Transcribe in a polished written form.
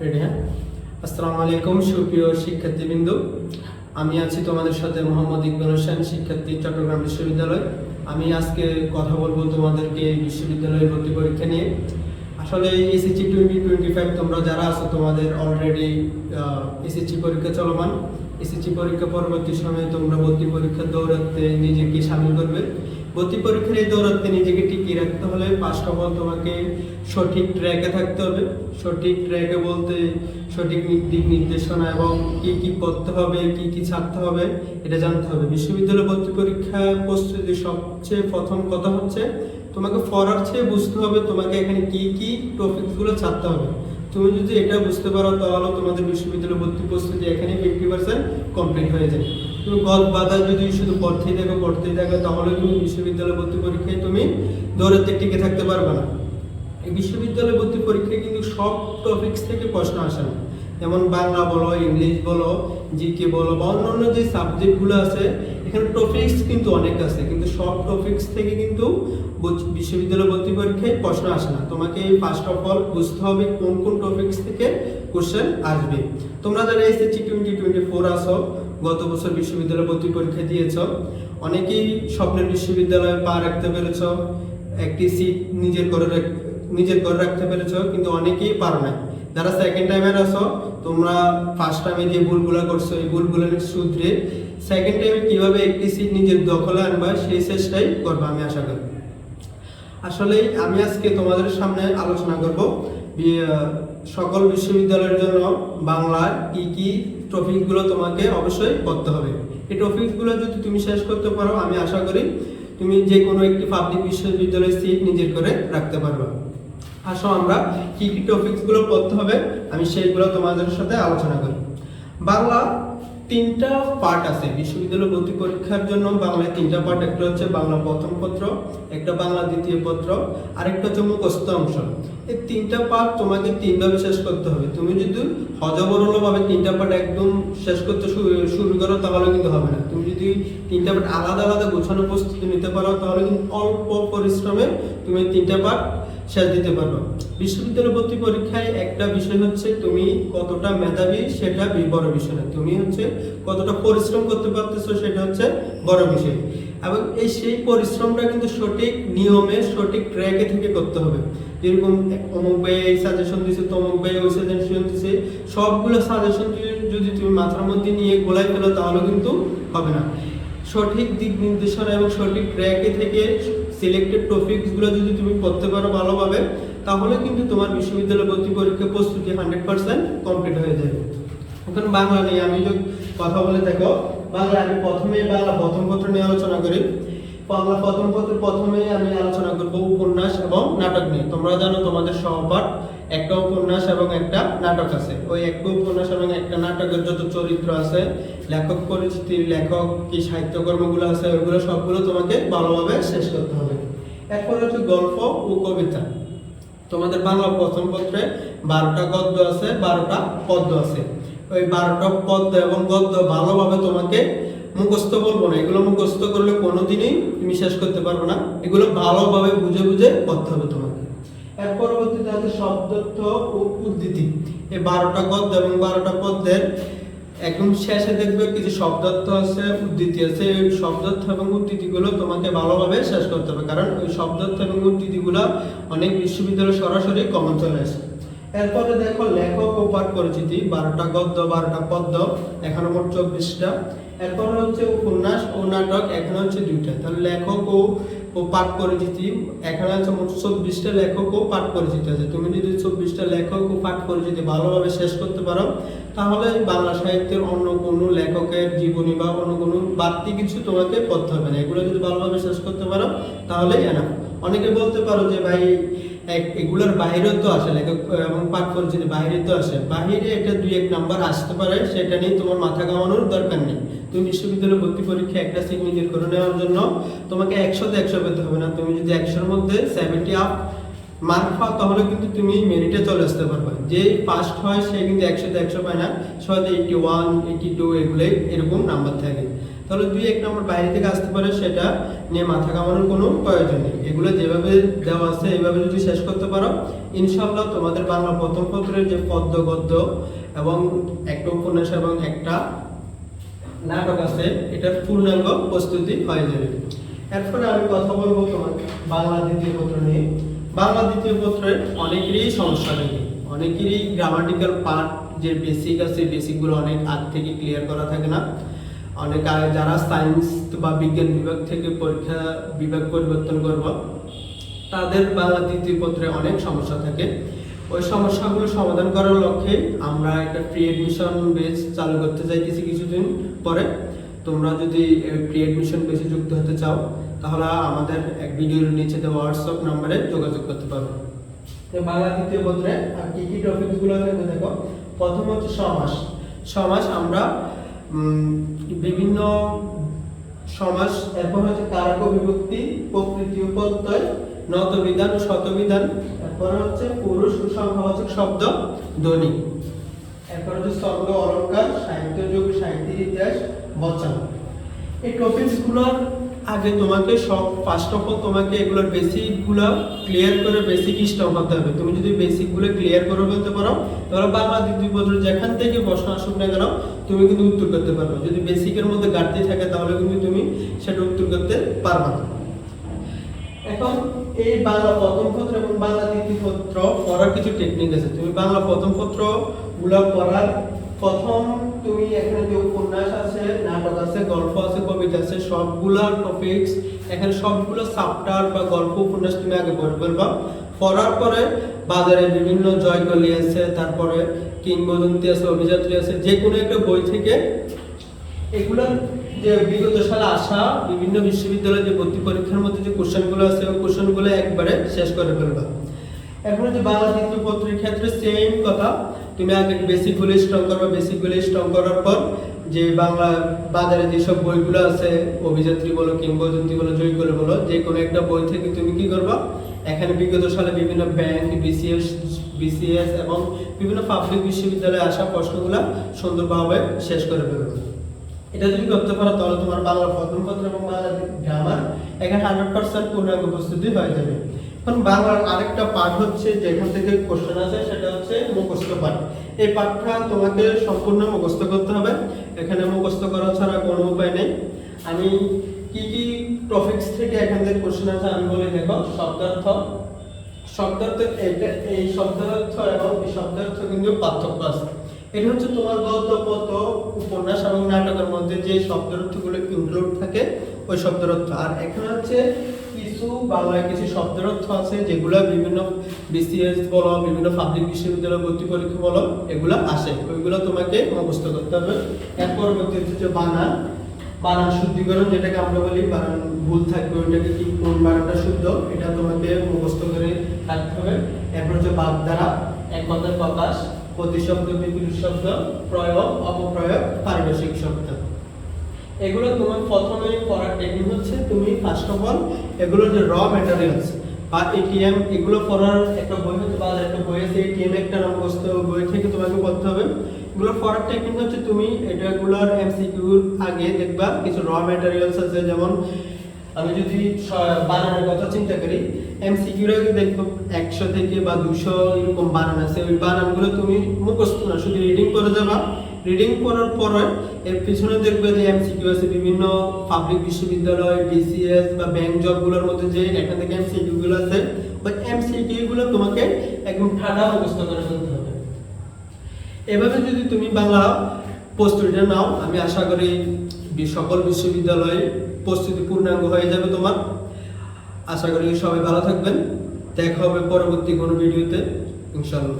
Ready? হ্যাঁ, আসসালামু আলাইকুম সুপ্রিয় শিক্ষার্থীবৃন্দ। আমি আছি তোমাদের সাথে মোহাম্মদ ইকবাল হোসেন, শিক্ষার্থী, চট্টগ্রাম বিশ্ববিদ্যালয়। আমি আজকে কথা বলবো তোমাদেরকে বিশ্ববিদ্যালয়ের ভর্তি পরীক্ষা নিয়ে। আসলে এসএসসি 2025 তোমরা যারা আছো তোমাদের অলরেডি এসএসসি পরীক্ষা চলমান। এসএসসি পরীক্ষা পরবর্তী সময়ে তোমরা ভর্তি পরীক্ষার দৌড়াতে নিজেকে সামিল করবে। ভর্তি পরীক্ষার এই দৌড়াতে নিজেকে টিকিয়ে রাখতে হলে ফার্স্ট অফ অল তোমাকে সঠিক ট্র্যাকে থাকতে হবে। সঠিক ট্র্যাকে বলতে সঠিক দিক নির্দেশনা এবং কি কি পড়তে হবে, কি কি ছাড়তে হবে এটা জানতে হবে। বিশ্ববিদ্যালয় ভর্তি পরীক্ষা প্রস্তুতি সবচেয়ে প্রথম কথা হচ্ছে তোমাকে পড়ার চেয়ে বুঝতে হবে তোমাকে এখানে কি কি টপিকসগুলো ছাড়তে হবে। তুমি যদি এটা বুঝতে পারো তাহলে তোমাদের বিশ্ববিদ্যালয় ভর্তি প্রস্তুতি এখানে 50% কমপ্লিট হয়ে যায়। তুমি গদ বাধা যদি শুধু পড়তেই থাকো তাহলে তুমি বিশ্ববিদ্যালয় ভর্তি পরীক্ষায় তুমি দৌড়াতে টিকে থাকতে পারবে না। এই বিশ্ববিদ্যালয় ভর্তি পরীক্ষায় কিন্তু সব টপিকস থেকে প্রশ্ন আসে না। যেমন বাংলা বলো, ইংলিশ বলো, জিকে বলো বা অন্যান্য যে সাবজেক্টগুলো আছে এখানে টপিকস কিন্তু অনেক আছে, কিন্তু সব টপিকস থেকে কিন্তু বিশ্ববিদ্যালয় ভর্তি পরীক্ষায় প্রশ্ন আসে না। তোমাকে ফার্স্ট অফ অল বুঝতে হবে কোন কোন টপিকস থেকে কোশ্চেন আসবে। তোমরা যারা এসএসসি 2024 আসো, গত বছর বিশ্ববিদ্যালয় ভর্তি পরীক্ষা দিয়েছ, অনেকেই স্বপ্নের বিশ্ববিদ্যালয়ে পা রাখতে পেরেছ, একটি সিট নিজের ঘরে রাখতে পেরেছ, কিন্তু অনেকেই পারো না। যারা সেকেন্ড টাইমের আসো তোমরা ফার্স্ট টাইমে যে ভুলগুলো করছো এই ভুলগুলো শুধরে সেকেন্ড টাইমে কিভাবে একটি সিট নিজের দখলে আনবা সেই চেষ্টাই করবা আমি আশা করি। আসলে আমি আজকে তোমাদের সামনে আলোচনা করব সকল বিশ্ববিদ্যালয়ের জন্য বাংলার কি কি টপিকগুলো তোমাকে অবশ্যই পড়তে হবে। এই টপিকগুলো যদি তুমি শেষ করতে পারো আমি আশা করি তুমি যে কোনো একটি পাবলিক বিশ্ববিদ্যালয়ের সিট নিজের করে রাখতে পারবে। আসো আমরা কি কি টপিকসগুলো পড়তে হবে আমি সেইগুলো তোমাদের সাথে আলোচনা করি। বাংলা তিনটা পার্ট আছে বিশ্ববিদ্যালয় ভর্তি পরীক্ষার জন্য। বাংলায় তিনটা পার্ট, একটা হচ্ছে বাংলা প্রথম পত্র, একটা বাংলা দ্বিতীয় পত্র, আর একটা হচ্ছে মুখস্থ অংশ। এই তিনটা পার্ট তোমাকে তিনভাবে শেষ করতে হবে। তুমি যদি হযবরলভাবে তিনটা পার্ট একদম শেষ করতে শুরু করো তাহলে কিন্তু হবে না। তুমি যদি তিনটা পার্ট আলাদা আলাদা গোছানো প্রস্তুতি নিতে পারো তাহলে কিন্তু অল্প পরিশ্রমে তুমি তিনটা পার্ট শেষ দিতে পারবো। বিশ্ববিদ্যালয় ভর্তি পরীক্ষায় একটা বিষয় হচ্ছে তুমি কতটা মেধাবী সেটা বড় বিষয় না, তুমি হচ্ছে কতটা পরিশ্রম করতে পারতেছো সেটা হচ্ছে বড় বিষয়। এবং সেই পরিশ্রমটা কিন্তু সঠিক নিয়মে সঠিক ট্র্যাকে থেকে করতে হবে। যেরকম অমুক ভাই এই সাজেশন দিছে, তমুক ভাই ওই সাজেশন দিছে, সবগুলো সাজেশন যদি তুমি মাথার মধ্যে নিয়ে গোলাই ফেলো তাহলে কিন্তু হবে না। সঠিক দিক নির্দেশনা এবং সঠিক ট্র্যাকে থেকে সিলেক্টেড টপিকসগুলো যদি তুমি পড়তে পারো ভালোভাবে তাহলে কিন্তু তোমার বিশ্ববিদ্যালয় ভর্তি পরীক্ষা প্রস্তুতি 100% কমপ্লিট হয়ে যাবে। এখন বাংলা নিয়ে আমি যদি কথা বলে দেখো, বাংলা আমি প্রথমে বাংলা প্রথম পত্র নিয়ে আলোচনা করি। বাংলা প্রথম পত্র প্রথমে আমি আলোচনা করব উপন্যাস এবং নাটক নিয়ে। তোমরা জানো তোমাদের সহপাঠ একটা উপন্যাস এবং একটা নাটক আছে। ওই একটা উপন্যাস এবং একটা নাটকের যত চরিত্র আছে, লেখক পরিচিতি, লেখক কি সাহিত্যকর্মগুলো আছে ওইগুলো সবগুলো তোমাকে ভালোভাবে শেষ করতে হবে। এরপর হচ্ছে গল্প ও কবিতা। তোমাদের বাংলা প্রথম পত্রে 12টা গদ্য আছে, 12টা পদ্য আছে। ওই 12টা পদ্য এবং গদ্য ভালোভাবে তোমাকে মুখস্থ বলবো না, এগুলো মুখস্থ করলে কোনোদিনই তুমি শেষ করতে পারবে না। এগুলো ভালোভাবে বুঝে বুঝে পড়তে হবে তোমাকে। এর পরবর্তীতে আছে শব্দার্থ ও উদ্ধৃতি। এই 12টা গদ্য এবং 12টা পদ্যের একদম শেষে দেখবে কিছু শব্দার্থ আছে, উদ্ধৃতি আছে। এই শব্দার্থ এবং উদ্ধৃতিগুলো তোমাকে ভালোভাবে শেষ করতে হবে, কারণ ওই শব্দার্থ এবং উদ্ধৃতিগুলো অনেক বিশ্ববিদ্যালয়ে সরাসরি কমন চলে আসে। এরপরে দেখো লেখক ও পাঠ পরিচিতি, 12টা গদ্য 12টা পদ্য, এখানে মোট 24টা। এরপর হচ্ছে উপন্যাস ও নাটক, এখানে হচ্ছে 2টা। তাহলে লেখক ও পাঠ পরিচিতি এখানে আছে মোট 24টা লেখক ও পাঠ পরিচিতি আছে। তুমি যদি 24টা লেখক ও পাঠ পরিচিতি ভালোভাবে শেষ করতে পারো তাহলে বাংলা সাহিত্যের অন্য কোনো লেখকের জীবনী বা অন্য কোনো বাড়তি কিছু তোমাকে পড়তে হবে না। এগুলো যদি ভালোভাবে শেষ করতে পারো তাহলে এনাফ। অনেকে বলতে পারো যে ভাই এগুলোর বাইরেও তো আসে, লেখক এবং পাঠ পরিচিতি বাইরে তো আসে, বাইরে এটা 2-1 নাম্বার আসতে পারে, সেটা নিয়ে তোমার মাথা ঘামানোর দরকার নেই। তুমি বিশ্ববিদ্যালয় ভর্তি পরীক্ষা একটা সিট নিজের করে নেওয়ার জন্য তোমাকে 100তে 100 পেতে হবে না। তুমি যদি 100-এর মধ্যে 70 আপ মার্ক পাও তাহলে কিন্তু তুমি মেরিটে চলে আসতে পারবে। যে ফার্স্ট হয় সে কিন্তু 100তে 100 পায় না, সবাই 81, 82 এগুলোই এরকম নাম্বার থাকে। তাহলে 2-1 নম্বর বাইরে থেকে আসতে পারে, সেটা নিয়ে মাথা ঘামানোর কোনো প্রয়োজন নেই। এগুলো যেভাবে দেওয়া আছে এইভাবে যদি শেষ করতে পারো, ইনশাআল্লাহ তোমাদের বাংলা প্রথম পত্রের যে পদ্য গদ্য এবং একটা উপন্যাস এবং একটা নাটক আছে, এটার পূর্ণাঙ্গ প্রস্তুতি হয়ে যাবে। এরপরে আমি কথা বলবো তোমার বাংলা দ্বিতীয় পত্র নিয়ে। বাংলা দ্বিতীয় পত্রে অনেকেরই সমস্যা নেই, অনেকেরই গ্রামাটিক্যাল পার্ট যে বেসিক আছে, বেসিকগুলো অনেক আগ থেকে ক্লিয়ার করা থাকে না। অনেক যারা সায়েন্স বা বিজ্ঞান বিভাগ থেকে পরীক্ষা বিভাগ পরিবর্তন করব, তাদের বাংলা তৃতীয় পত্রে অনেক সমস্যা থাকে। ওই সমস্যাগুলো সমাধান করার লক্ষ্যে আমরা একটা প্রি এডমিশন বেচ চালু করতে চাইতেছি কিছুদিন পরে। তোমরা যদি প্রি এডমিশন বেচে যুক্ত হতে চাও, তাহলে আমাদের এক ভিডিওর নিচে দেওয়া হোয়াটসঅ্যাপ নম্বরে যোগাযোগ করতে পারো। বাংলা তৃতীয় পত্রে আর কি কি টপিকসগুলো থাকবে দেখো। প্রথম হচ্ছে সমাস। সমাস আমরা বিভিন্ন সমাস, এরপর হচ্ছে কারক বিভক্তি, প্রকৃতি প্রত্যয়, নতবিধান ও শতবিধান, এরপর হচ্ছে পুরুষ ও সংখ্যাবাচক শব্দ ধ্বনি, এরপর হচ্ছে ছন্দ অলংকার, সাহিত্য যুগ, সাহিত্যের ইতিহাস, বচন। এই টপিকসগুলোর আগে তোমাকে ফার্স্ট অফ অল তোমাকে এগুলোর বেসিকগুলো ক্লিয়ার করে বেসিক স্ট্রং হতে হবে। তুমি যদি বেসিকগুলো ক্লিয়ার করে ফেলতে পারো, তাহলে বাংলা দ্বিতীয় পত্র যেখান থেকে প্রশ্ন আসুক না কেন তুমি কিন্তু উত্তর করতে পারবে। যদি বেসিকের মধ্যে ঘাটতি থাকে তাহলে কিন্তু তুমি সেটা উত্তর করতে পারবে না। এখন এই বাংলা প্রথম পত্র এবং বাংলা দ্বিতীয় পত্র পড়ার কিছু টেকনিক আছে। তুমি বাংলা প্রথম পত্র গুলো পড়ার প্রথম তুমি এখানে যে উপন্যাস আছে, নাটক আছে, গল্প আছে, কবিতা আছে, সবগুলা টপিকস এখানে সবগুলো চ্যাপ্টার বা গল্প উপন্যাস তুমি আগে পড়ে ফেলবা। পড়ার পরে বাজারে বিভিন্ন জয়গলি আছে, তারপরে কিংবদন্তি আছে, অভিযাত্রী আছে, যে কোনো একটা বই থেকে এগুলা যে বিগত সালে আসা বিভিন্ন বিশ্ববিদ্যালয়ে যে ভর্তি পরীক্ষার মধ্যে যে কোশ্চেনগুলো আছে ওই কোশ্চেনগুলো একবারে শেষ করে ফেলবা। এখন যে বাংলা দ্বিতীয় পত্রের ক্ষেত্রে সেম কথা, তুমি আগে বেসিকগুলো স্ট্রং করবে। বেসিকগুলো স্ট্রং করার পর যে বাংলা বাজারে যেসব বইগুলো আছে, অভিযাত্রী বলো, কিংবদন্তি বলো, জয়গলি বলো, যে কোনো একটা বই থেকে তুমি কি করবা, এখানে বিগত সালে বিভিন্ন ব্যাংক, বিসিএস এবং বিভিন্ন পাবলিক বিশ্ববিদ্যালয়ে আসা প্রশ্নগুলো সুন্দরভাবে শেষ করে ফেলবে। এটা যদি করতে পারো তাহলে তোমার বাংলা প্রথম পত্র এবং বাংলা গ্রামার এখানে 100% পূর্ণাঙ্গ প্রস্তুতি হয়ে যাবে। এখন বাংলার আরেকটা পাঠ হচ্ছে যেখান থেকে কোশ্চেন আছে, সেটা হচ্ছে মুখস্থ পাঠ। এই পাঠটা তোমাকে সম্পূর্ণ মুখস্থ করতে হবে, এখানে মুখস্থ করা ছাড়া কোনো উপায় নেই। আমি কি কি টপিকস থেকে এখান থেকে কোশ্চেন আছে আমি বলি দেখো। শব্দার্থ, এই শব্দার্থ এবং এই শব্দার্থ কিন্তু পার্থক্য আছে। এটা হচ্ছে তোমার গদ্য পদ্য উপন্যাস এবং নাটকের মধ্যে যে শব্দার্থগুলো ইনক্লুড থাকে ওই শব্দার্থ। আর এখানে হচ্ছে কিছু বাংলায় কিছু শব্দার্থ আছে যেগুলো বিভিন্ন বিসিএস বলো, বিভিন্ন পাবলিক বিশ্ববিদ্যালয় ভর্তি পরীক্ষা বলো, এগুলো আসে, ওইগুলো তোমাকে মুখস্থ করতে হবে। এর পরবর্তী হচ্ছে বানান শুদ্ধিকরণ, যেটাকে আমরা বলি বানান ভুল থাকবে ওইটাকে কি কোন বানানটা শুদ্ধ, এটা তোমাকে মুখস্থ করে রাখতে হবে। এরপর হচ্ছে বাগধারা, এক কথায় প্রকাশ, প্রতিশব্দ, বিপরীত শব্দ, প্রয়োগ, অপপ্রয়োগ, পারিভাষিক শব্দ। এগুলো তোমার প্রথমে পড়ার টেকনিক হচ্ছে তুমি ফার্স্ট অফ অল এগুলো যে র ম্যাটেরিয়ালস বা এটিএম, এগুলো পড়ার একটা বই হতে পারে, একটা বই আছে এটিএম একটা নাম বসতে বই থেকে তোমাকে পড়তে হবে। এগুলো পড়ার টেকনিক হচ্ছে তুমি এটাগুলোর এমসিকিউর আগে দেখবা কিছু র ম্যাটেরিয়ালস আছে। যেমন আমি যদি বানানের কথা চিন্তা করি, এমসিকিউর আগে দেখবো 100 থেকে বা 200 এরকম বানান আছে। ওই বানানগুলো তুমি মুখস্থ না, শুধু রিডিং করে যাবা। রিডিং করার পরে এর পিছনে দেখবে যে এমসিকিউ আছে বিভিন্ন পাবলিক বিশ্ববিদ্যালয়, বিসিএস বা ব্যাংক জবগুলোর মধ্যে যে এখান থেকে এমসিকিউ গুলো আছে, ওই এমসিকিউ গুলো তোমাকে একদম ঠান্ডা মুখস্থ করে ফেলতে হবে। এভাবে যদি তুমি বাংলা প্রস্তুতিটা নাও, আমি আশা করি সকল বিশ্ববিদ্যালয়ে প্রস্তুতি পূর্ণাঙ্গ হয়ে যাবে তোমার। আশা করি সবাই ভালো থাকবেন, দেখা হবে পরবর্তী কোনো ভিডিওতে ইনশাআল্লাহ।